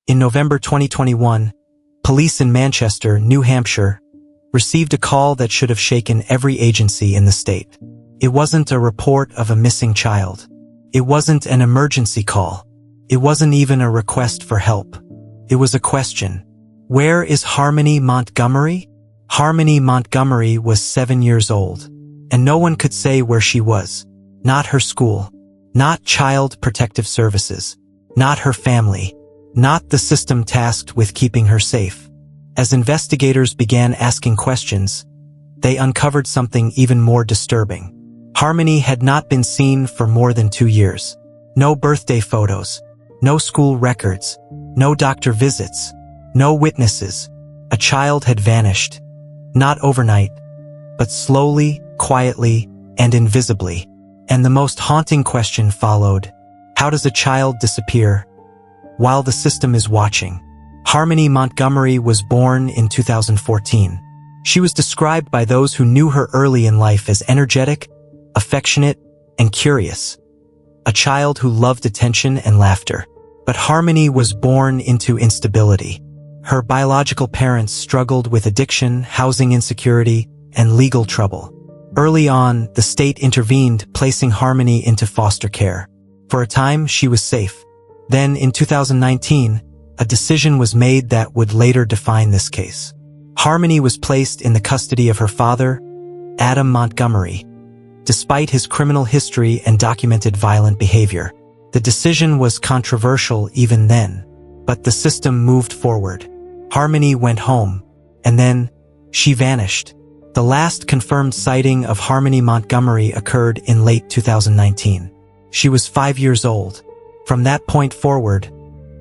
In November 2021, police in Manchester, New Hampshire, received a call that should have shaken every agency in the state. It wasn't a report of a missing child. It wasn't an emergency call. It wasn't even a request for help. It was a question. Where is Harmony Montgomery? Harmony Montgomery was 7 years old, and no one could say where she was. Not her school, not Child Protective Services, not her family, not the system tasked with keeping her safe. As investigators began asking questions, they uncovered something even more disturbing. Harmony had not been seen for more than 2 years. No birthday photos, no school records, no doctor visits, no witnesses. A child had vanished. Not overnight, but slowly, quietly, and invisibly. And the most haunting question followed. How does a child disappear while the system is watching? Harmony Montgomery was born in 2014. She was described by those who knew her early in life as energetic, affectionate, and curious. A child who loved attention and laughter. But Harmony was born into instability. Her biological parents struggled with addiction, housing insecurity, and legal trouble. Early on, the state intervened, placing Harmony into foster care. For a time, she was safe. Then, in 2019, a decision was made that would later define this case. Harmony was placed in the custody of her father, Adam Montgomery. Despite his criminal history and documented violent behavior, the decision was controversial even then. But the system moved forward. Harmony went home, and then she vanished. The last confirmed sighting of Harmony Montgomery occurred in late 2019. She was 5 years old. From that point forward,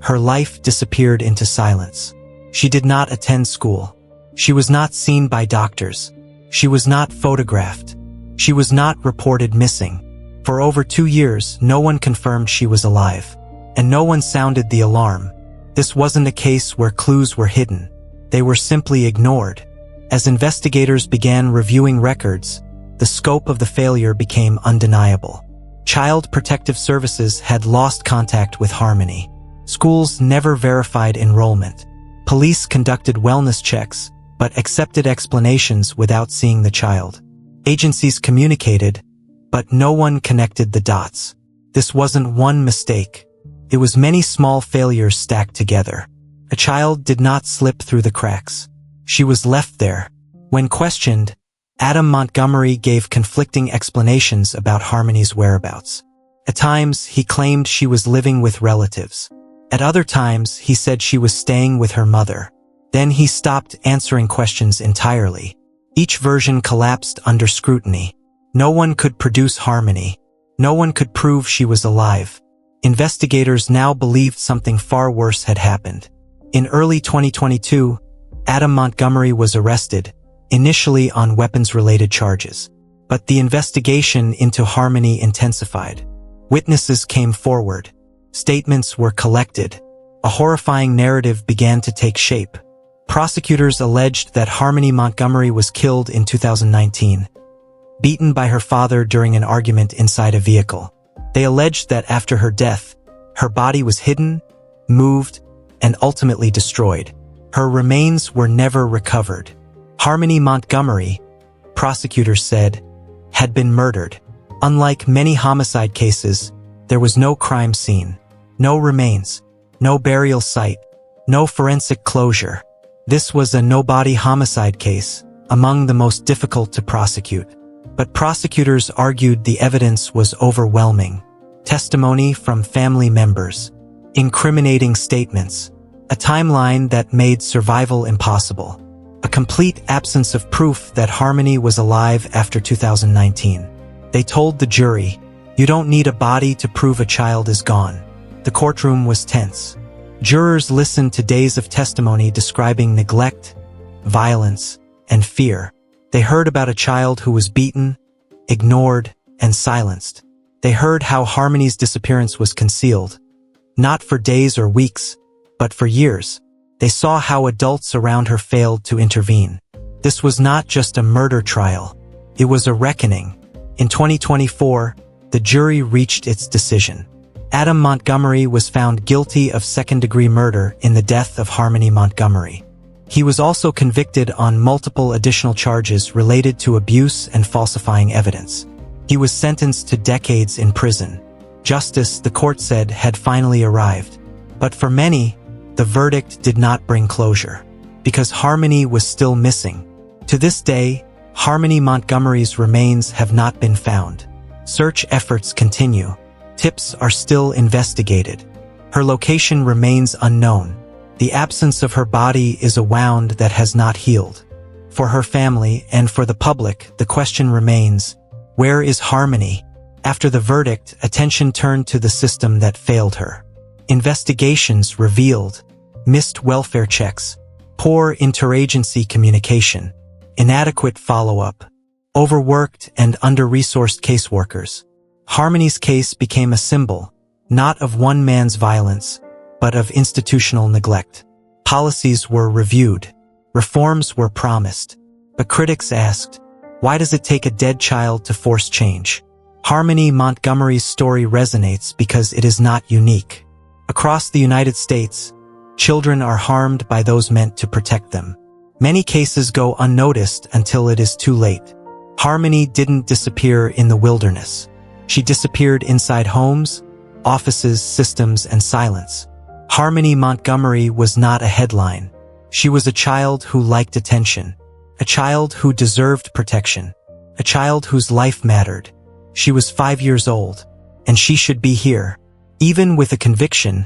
her life disappeared into silence. She did not attend school. She was not seen by doctors. She was not photographed. She was not reported missing. For over 2 years, no one confirmed she was alive. And no one sounded the alarm. This wasn't a case where clues were hidden. They were simply ignored. As investigators began reviewing records, the scope of the failure became undeniable. Child Protective Services had lost contact with Harmony. Schools never verified enrollment. Police conducted wellness checks, but accepted explanations without seeing the child. Agencies communicated, but no one connected the dots. This wasn't one mistake. It was many small failures stacked together. A child did not slip through the cracks. She was left there. When questioned, Adam Montgomery gave conflicting explanations about Harmony's whereabouts. At times, he claimed she was living with relatives. At other times, he said she was staying with her mother. Then he stopped answering questions entirely. Each version collapsed under scrutiny. No one could produce Harmony. No one could prove she was alive. Investigators now believed something far worse had happened. In early 2022, Adam Montgomery was arrested, initially on weapons-related charges. But the investigation into Harmony intensified. Witnesses came forward. Statements were collected. A horrifying narrative began to take shape. Prosecutors alleged that Harmony Montgomery was killed in 2019, beaten by her father during an argument inside a vehicle. They alleged that after her death, her body was hidden, moved, and ultimately destroyed. Her remains were never recovered. Harmony Montgomery, prosecutors said, had been murdered. Unlike many homicide cases, there was no crime scene, no remains, no burial site, no forensic closure. This was a no-body homicide case, among the most difficult to prosecute. But prosecutors argued the evidence was overwhelming. Testimony from family members, incriminating statements, a timeline that made survival impossible, a complete absence of proof that Harmony was alive after 2019. They told the jury, "You don't need a body to prove a child is gone." The courtroom was tense. Jurors listened to days of testimony describing neglect, violence, and fear. They heard about a child who was beaten, ignored, and silenced. They heard how Harmony's disappearance was concealed, not for days or weeks, but for years. They saw how adults around her failed to intervene. This was not just a murder trial. It was a reckoning. In 2024, the jury reached its decision. Adam Montgomery was found guilty of second-degree murder in the death of Harmony Montgomery. He was also convicted on multiple additional charges related to abuse and falsifying evidence. He was sentenced to decades in prison. Justice, the court said, had finally arrived. But for many, the verdict did not bring closure, because Harmony was still missing. To this day, Harmony Montgomery's remains have not been found. Search efforts continue. Tips are still investigated. Her location remains unknown. The absence of her body is a wound that has not healed. For her family and for the public, the question remains, where is Harmony? After the verdict, attention turned to the system that failed her. Investigations revealed missed welfare checks, poor interagency communication, inadequate follow-up, overworked and under-resourced caseworkers. Harmony's case became a symbol, not of one man's violence, but of institutional neglect. Policies were reviewed, reforms were promised, but critics asked, why does it take a dead child to force change? Harmony Montgomery's story resonates because it is not unique. Across the United States, children are harmed by those meant to protect them. Many cases go unnoticed until it is too late. Harmony didn't disappear in the wilderness. She disappeared inside homes, offices, systems, and silence. Harmony Montgomery was not a headline. She was a child who liked attention, a child who deserved protection, a child whose life mattered. She was 5 years old, and she should be here. Even with a conviction,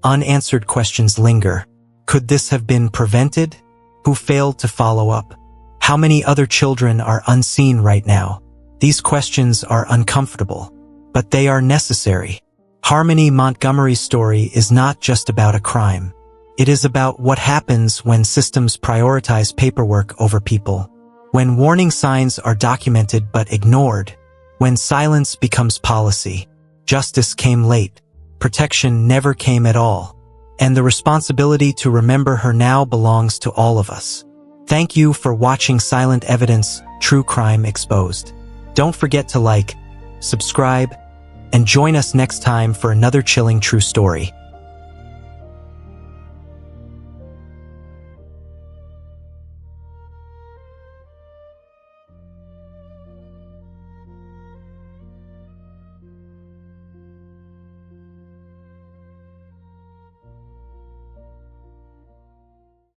unanswered questions linger. Could this have been prevented? Who failed to follow up? How many other children are unseen right now? These questions are uncomfortable, but they are necessary. Harmony Montgomery's story is not just about a crime. It is about what happens when systems prioritize paperwork over people, when warning signs are documented but ignored, when silence becomes policy. Justice came late. Protection never came at all. And the responsibility to remember her now belongs to all of us. Thank you for watching Silent Evidence: True Crime Exposed. Don't forget to like, subscribe, and join us next time for another chilling true story.